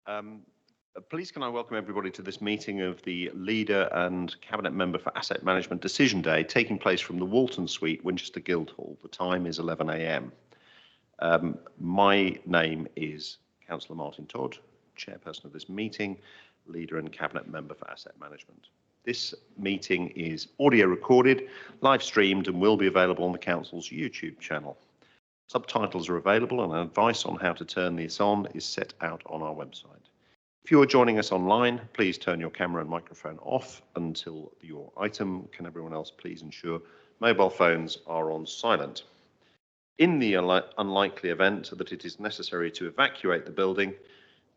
Um, Please can I welcome everybody to this meeting of the Leader and Cabinet Member for Asset Management Decision Day, taking place from the Walton Suite, Winchester Guildhall. The time is 11 a.m. My name is Councillor Martin Todd, Chairperson of this meeting, Leader and Cabinet Member for Asset Management. This meeting is audio recorded, live streamed, and will be available on the Council's YouTube channel. Subtitles are available, and advice on how to turn this on is set out on our website. If you are joining us online, please turn your camera and microphone off until your item. Can everyone else please ensure mobile phones are on silent? In the unlikely event that it is necessary to evacuate the building,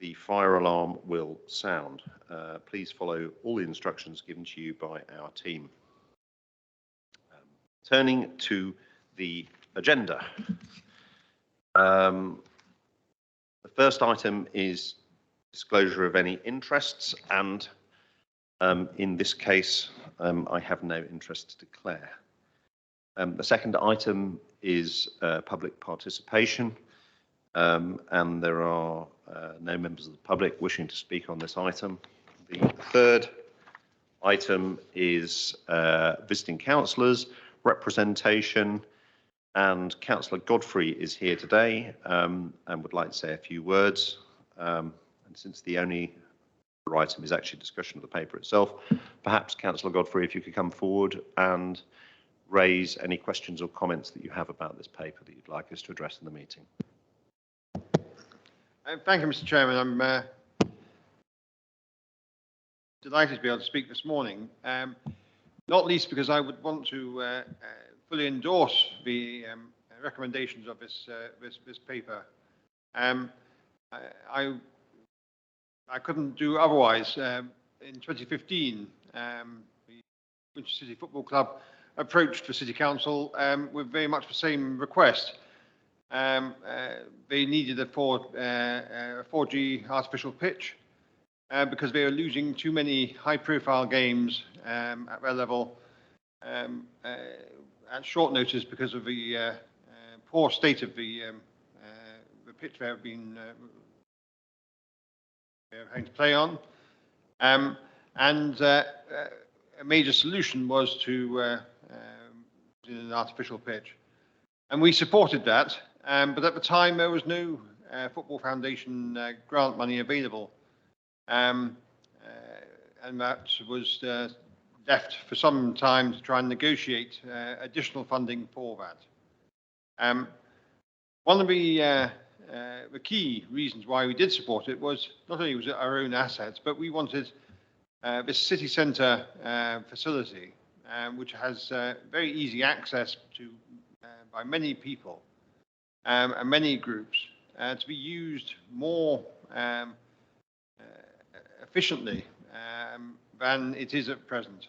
the fire alarm will sound. Please follow all the instructions given to you by our team. Turning to the agenda. The first item is disclosure of any interests, and in this case, I have no interest to declare. The second item is public participation, and there are no members of the public wishing to speak on this item. The third item is visiting councillors, representation, and Councillor Godfrey is here today and would like to say a few words. And since the only item is actually discussion of the paper itself, perhaps Councillor Godfrey, if you could come forward and raise any questions or comments that you have about this paper that you'd like us to address in the meeting. Thank you, Mr. Chairman. I'm delighted to be able to speak this morning, not least because I would want to fully endorse the recommendations of this paper. I couldn't do otherwise. In 2015, the Winchester City Football Club approached the City Council with very much the same request. They needed a 4G artificial pitch because they were losing too many high-profile games at their level at short notice because of the poor state of the pitch they have been having to play on. A major solution was to do an artificial pitch. And we supported that, but at the time there was no Football Foundation grant money available. And that was left for some time to try and negotiate additional funding for that. One of the key reasons why we did support it was not only was it our own assets, but we wanted this city centre facility, which has very easy access to by many people and many groups, to be used more efficiently than it is at present.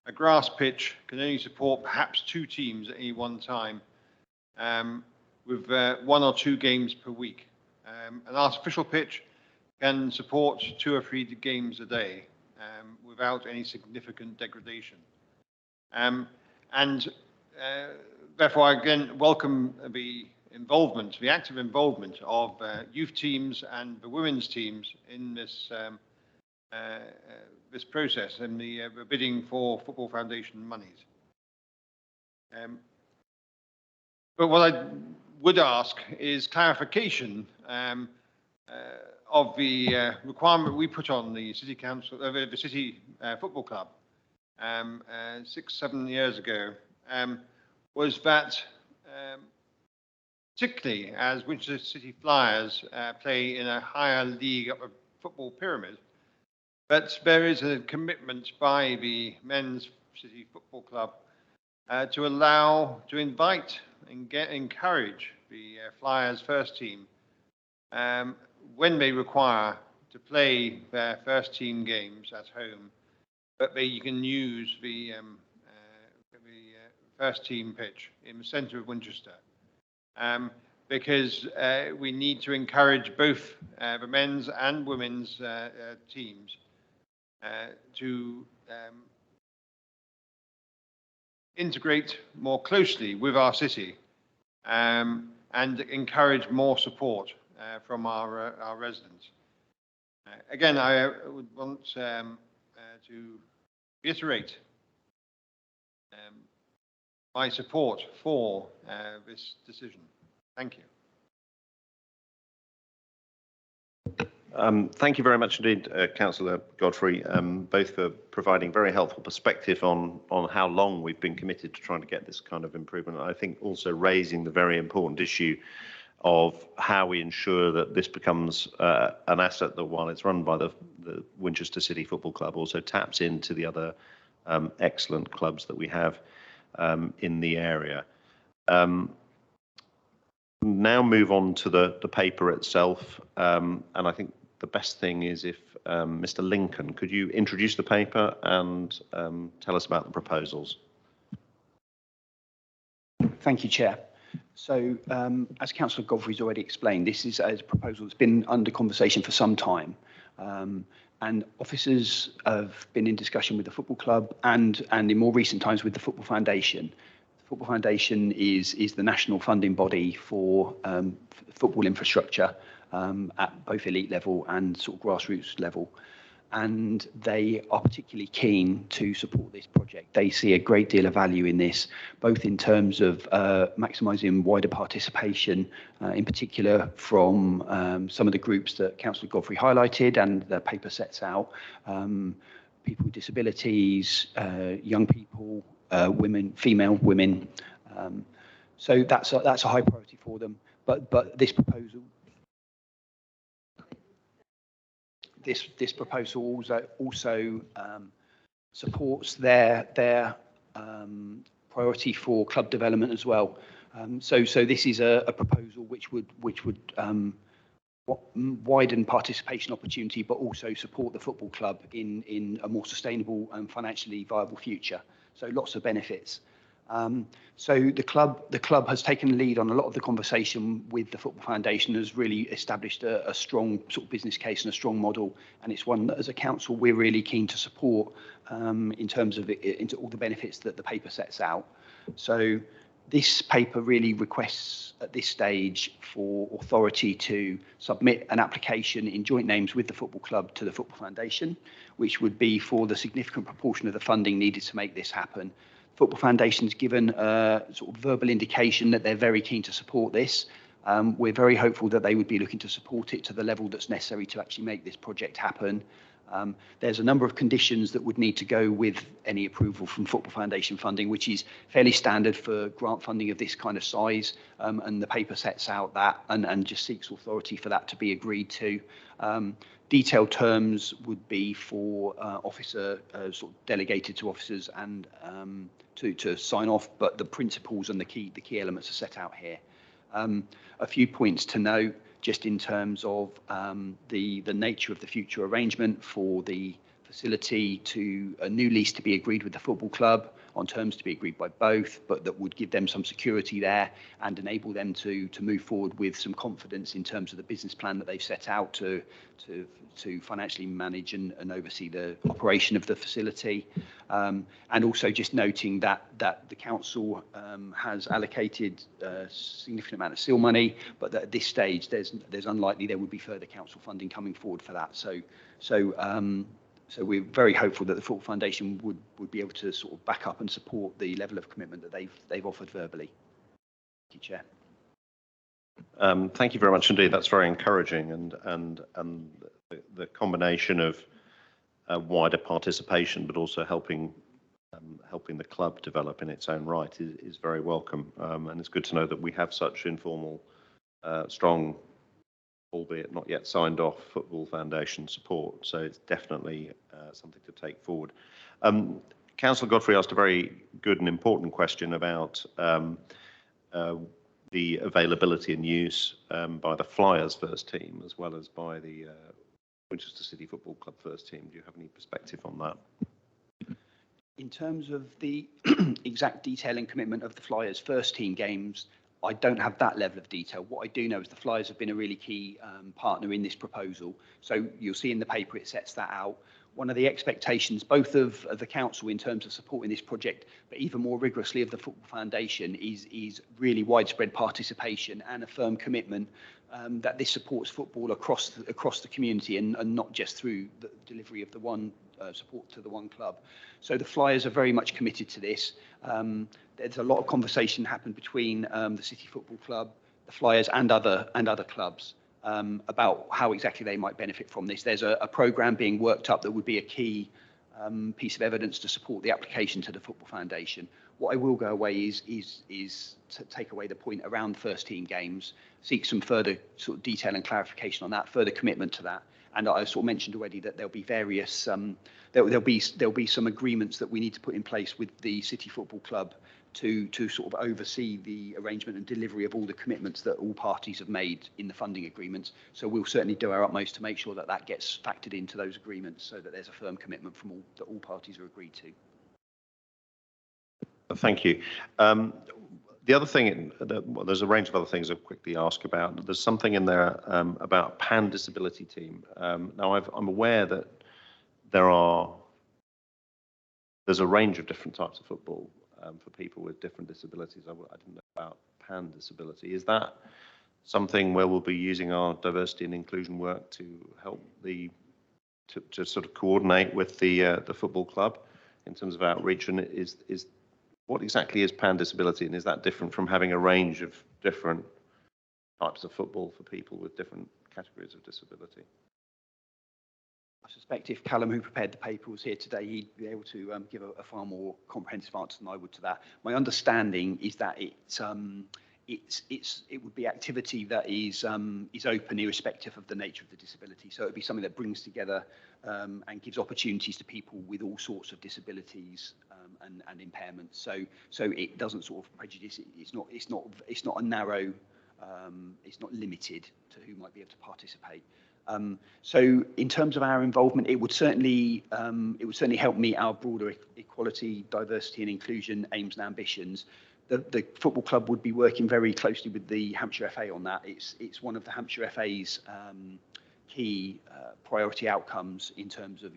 A grass pitch can only support perhaps 2 teams at any one time, with 1 or 2 games per week. An artificial pitch can support 2 or 3 games a day without any significant degradation. Therefore, I again welcome the involvement, the active involvement of youth teams and the women's teams in this this process and the bidding for Football Foundation monies. But what I would ask is clarification of the requirement we put on the City Council, the City Football Club 6-7 years ago, was that particularly as Winchester City Flyers play in a higher league up a football pyramid, but there is a commitment by the Men's City Football Club to invite and encourage the Flyers first team when they require to play their first team games at home, but you can use the first team pitch in the centre of Winchester, because we need to encourage both the men's and women's teams to integrate more closely with our city and encourage more support from our residents. Again, I would want to reiterate my support for this decision. Thank you. Thank you very much indeed, Councillor Godfrey, both for providing very helpful perspective on how long we've been committed to trying to get this kind of improvement. I think also raising the very important issue of how we ensure that this becomes an asset that, while it's run by the Winchester City Football Club, also taps into the other excellent clubs that we have in the area. Now move on to the paper itself, and I think the best thing is if Mr. Lincoln, could you introduce the paper and tell us about the proposals? Thank you, Chair. So, as Councillor Godfrey's already explained, this is a proposal that's been under conversation for some time, and officers have been in discussion with the football club and in more recent times with the Football Foundation. The Football Foundation is the national funding body for football infrastructure at both elite level and sort of grassroots level. And they are particularly keen to support this project. They see a great deal of value in this, both in terms of maximising wider participation, in particular from some of the groups that Councillor Godfrey highlighted and the paper sets out, people with disabilities, young people, women, female women. So that's a high priority for them. But this proposal, this proposal also supports their priority for club development as well. So this is a proposal which would widen participation opportunity, but also support the football club in a more sustainable and financially viable future. So lots of benefits. So the club has taken the lead on a lot of the conversation with the Football Foundation, has really established a strong sort of business case and a strong model, and it's one that as a council we're really keen to support in terms of into all the benefits that the paper sets out. So this paper really requests at this stage for authority to submit an application in joint names with the football club to the Football Foundation, which would be for the significant proportion of the funding needed to make this happen. Football Foundation's given a sort of verbal indication that they're very keen to support this. We're very hopeful that they would be looking to support it to the level that's necessary to actually make this project happen. There's a number of conditions that would need to go with any approval from Football Foundation funding, which is fairly standard for grant funding of this kind of size, and the paper sets out that and just seeks authority for that to be agreed to. Detailed terms would be for officer sort of delegated to officers and to sign off, but the principles and the key elements are set out here. A few points to note, just in terms of the nature of the future arrangement for the facility, to a new lease to be agreed with the football club on terms to be agreed by both, but that would give them some security there and enable them to move forward with some confidence in terms of the business plan that they've set out to financially manage and oversee the operation of the facility. And also just noting that the council has allocated a significant amount of seal money, but that at this stage there's unlikely there would be further council funding coming forward for that. So we're very hopeful that the Football Foundation would be able to sort of back up and support the level of commitment that they've offered verbally. Thank you, Chair. Thank you very much indeed. That's very encouraging, and the combination of wider participation, but also helping the club develop in its own right is very welcome. And it's good to know that we have such informal, strong, albeit not yet signed off, Football Foundation support. So it's definitely something to take forward. Councillor Godfrey asked a very good and important question about the availability and use by the Flyers first team as well as by the Winchester City Football Club first team. Do you have any perspective on that? In terms of the exact detail and commitment of the Flyers first team games, I don't have that level of detail. What I do know is the Flyers have been a really key partner in this proposal. So you'll see in the paper it sets that out. One of the expectations, both of the council in terms of supporting this project, but even more rigorously of the Football Foundation, is really widespread participation and a firm commitment that this supports football across the community and not just through the delivery of the one support to the one club. So the Flyers are very much committed to this. There's a lot of conversation happened between the City Football Club, the Flyers, and other clubs about how exactly they might benefit from this. There's a programme being worked up that would be a key piece of evidence to support the application to the Football Foundation. What I will go away is to take away the point around first team games, seek some further sort of detail and clarification on that, further commitment to that. And I sort of mentioned already that there'll be various, there'll be some agreements that we need to put in place with the City Football Club to sort of oversee the arrangement and delivery of all the commitments that all parties have made in the funding agreements. So we'll certainly do our utmost to make sure that that gets factored into those agreements so that there's a firm commitment from all that all parties are agreed to. Thank you. The other thing, well, there's a range of other things I'll quickly ask about. There's something in there about Pan Disability Team. Now, I'm aware that there's a range of different types of football for people with different disabilities. I didn't know about Pan Disability. Is that something where we'll be using our diversity and inclusion work to help to sort of coordinate with the football club in terms of outreach? And what exactly is Pan Disability, and is that different from having a range of different types of football for people with different categories of disability? I suspect if Callum, who prepared the paper, was here today, he'd be able to give a far more comprehensive answer than I would to that. My understanding is that it would be activity that is open irrespective of the nature of the disability. So it would be something that brings together and gives opportunities to people with all sorts of disabilities and impairments. So it doesn't sort of prejudice. It's not a narrow. It's not limited to who might be able to participate. So in terms of our involvement, it would certainly help meet our broader equality, diversity and inclusion aims and ambitions. The football club would be working very closely with the Hampshire FA on that. It's one of the Hampshire FA's key priority outcomes in terms of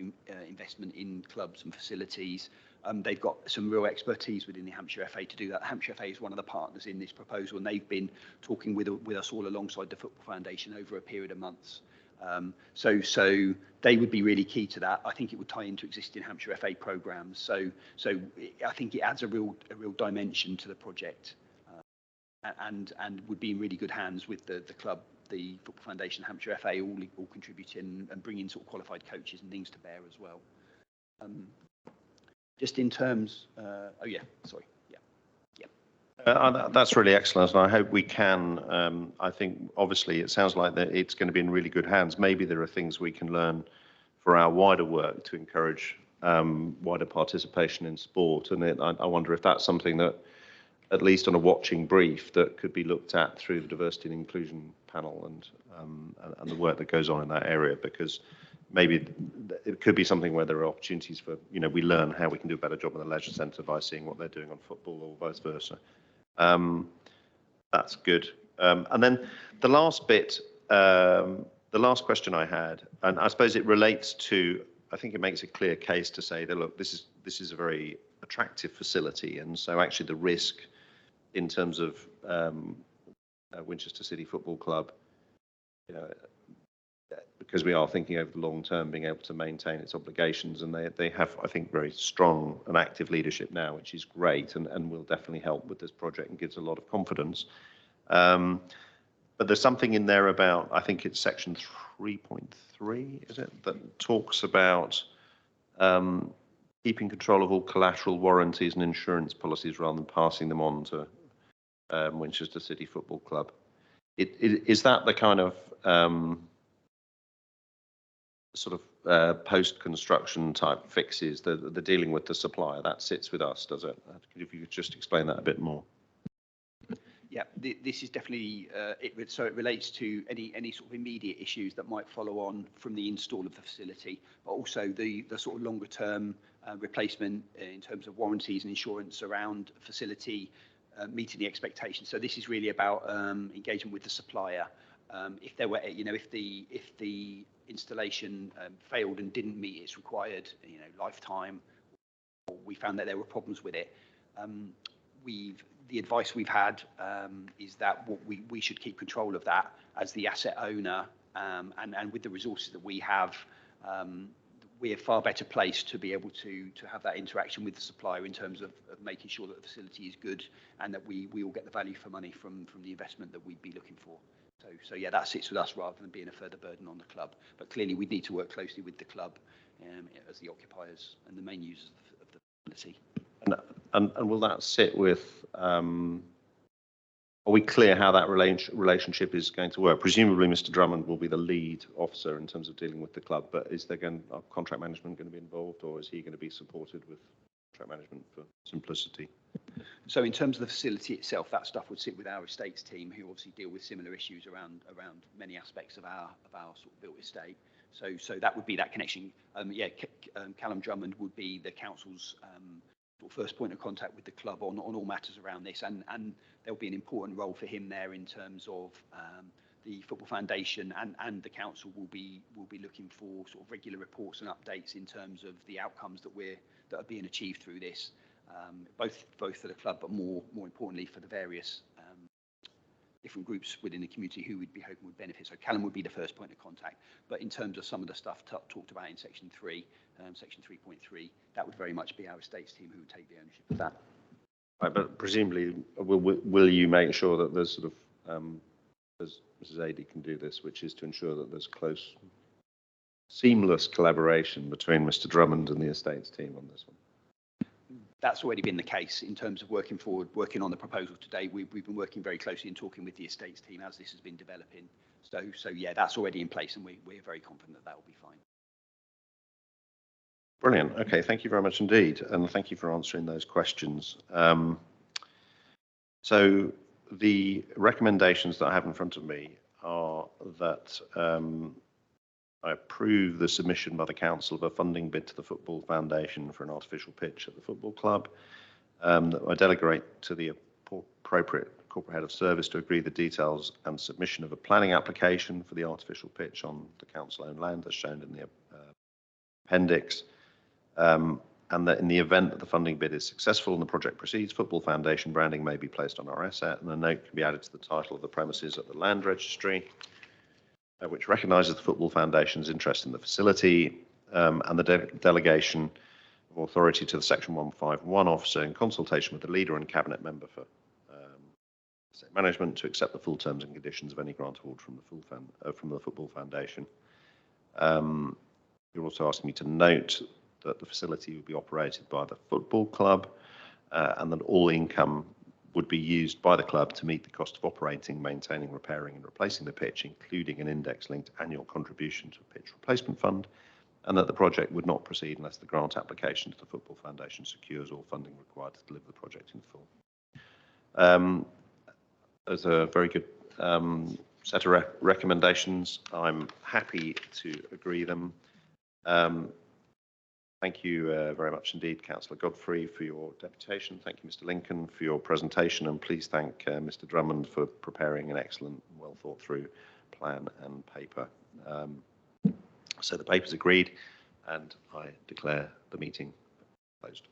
investment in clubs and facilities. They've got some real expertise within the Hampshire FA to do that. The Hampshire FA is one of the partners in this proposal, and they've been talking with us all alongside the Football Foundation over a period of months. So they would be really key to that. I think it would tie into existing Hampshire FA programmes. So I think it adds a real dimension to the project, and would be in really good hands with the club, the Football Foundation, Hampshire FA, all contributing and bringing sort of qualified coaches and things to bear as well. Just in terms, That's really excellent, and I hope we can. I think obviously it sounds like that it's going to be in really good hands. Maybe there are things we can learn for our wider work to encourage wider participation in sport, and I wonder if that's something that, at least on a watching brief, that could be looked at through the diversity and inclusion panel and the work that goes on in that area, because maybe it could be something where there are opportunities for, we learn how we can do a better job in the leisure centre by seeing what they're doing on football or vice versa. That's good. And then the last bit, the last question I had, and I suppose it relates to, I think it makes a clear case to say that, look, this is a very attractive facility, and so actually the risk in terms of Winchester City Football Club, because we are thinking over the long term, being able to maintain its obligations, and they have, I think, very strong and active leadership now, which is great, and will definitely help with this project and gives a lot of confidence. But there's something in there about, I think it's section 3.3, is it, that talks about keeping control of all collateral, warranties and insurance policies rather than passing them on to Winchester City Football Club. Is that the kind of sort of post-construction type fixes, the dealing with the supplier, that sits with us, does it? If you could just explain that a bit more. Yeah, this is definitely, so it relates to any sort of immediate issues that might follow on from the install of the facility, but also the sort of longer term replacement in terms of warranties and insurance around facility meeting the expectations. So this is really about engagement with the supplier. If there were, if the installation failed and didn't meet its required, lifetime, or we found that there were problems with it, the advice we've had is that we should keep control of that as the asset owner, and with the resources that we have, we're far better placed to be able to have that interaction with the supplier in terms of making sure that the facility is good and that we all get the value for money from the investment that we'd be looking for. So yeah, that sits with us rather than being a further burden on the club. But clearly, we need to work closely with the club as the occupiers and the main users of the facility. And will that sit with? Are we clear how that relationship is going to work? Presumably, Mr. Drummond will be the lead officer in terms of dealing with the club, but is there contract management going to be involved, or is he going to be supported with contract management for simplicity? So in terms of the facility itself, that stuff would sit with our estates team, who obviously deal with similar issues around many aspects of our sort of built estate. So that would be that connection. Callum Drummond would be the council's first point of contact with the club on all matters around this, and there'll be an important role for him there in terms of the Football Foundation and the council will be looking for sort of regular reports and updates in terms of the outcomes that are being achieved through this, both for the club, but more importantly for the various different groups within the community who we'd be hoping would benefit. So Callum would be the first point of contact, but in terms of some of the stuff talked about in section 3, section 3.3, that would very much be our estates team who would take the ownership of that. Right, but presumably, will you make sure that there's sort of, as Mrs. Adey can do this, which is to ensure that there's close, seamless collaboration between Mr. Drummond and the estates team on this one? That's already been the case in terms of working on the proposal today. We've been working very closely and talking with the estates team as this has been developing. So yeah, that's already in place, and we're very confident that will be fine. Brilliant. Okay, thank you very much indeed, and thank you for answering those questions. So the recommendations that I have in front of me are that I approve the submission by the council of a funding bid to the Football Foundation for an artificial pitch at the football club. That I delegate to the appropriate corporate head of service to agree the details and submission of a planning application for the artificial pitch on the council-owned land as shown in the appendix. And that in the event that the funding bid is successful and the project proceeds, Football Foundation branding may be placed on our asset, and a note can be added to the title of the premises at the land registry, which recognises the Football Foundation's interest in the facility, and the delegation of authority to the Section 151 officer in consultation with the leader and cabinet member for asset management to accept the full terms and conditions of any grant award from the Football Foundation. You're also asking me to note that the facility will be operated by the football club, and that all income would be used by the club to meet the cost of operating, maintaining, repairing and replacing the pitch, including an index-linked annual contribution to a pitch replacement fund, and that the project would not proceed unless the grant application to the Football Foundation secures all funding required to deliver the project in full. There's a very good set of recommendations. I'm happy to agree them. Thank you very much indeed, Councillor Godfrey, for your deputation. Thank you, Mr. Lincoln, for your presentation, and please thank Mr. Drummond for preparing an excellent, well thought through plan and paper. So the paper's agreed, and I declare the meeting closed.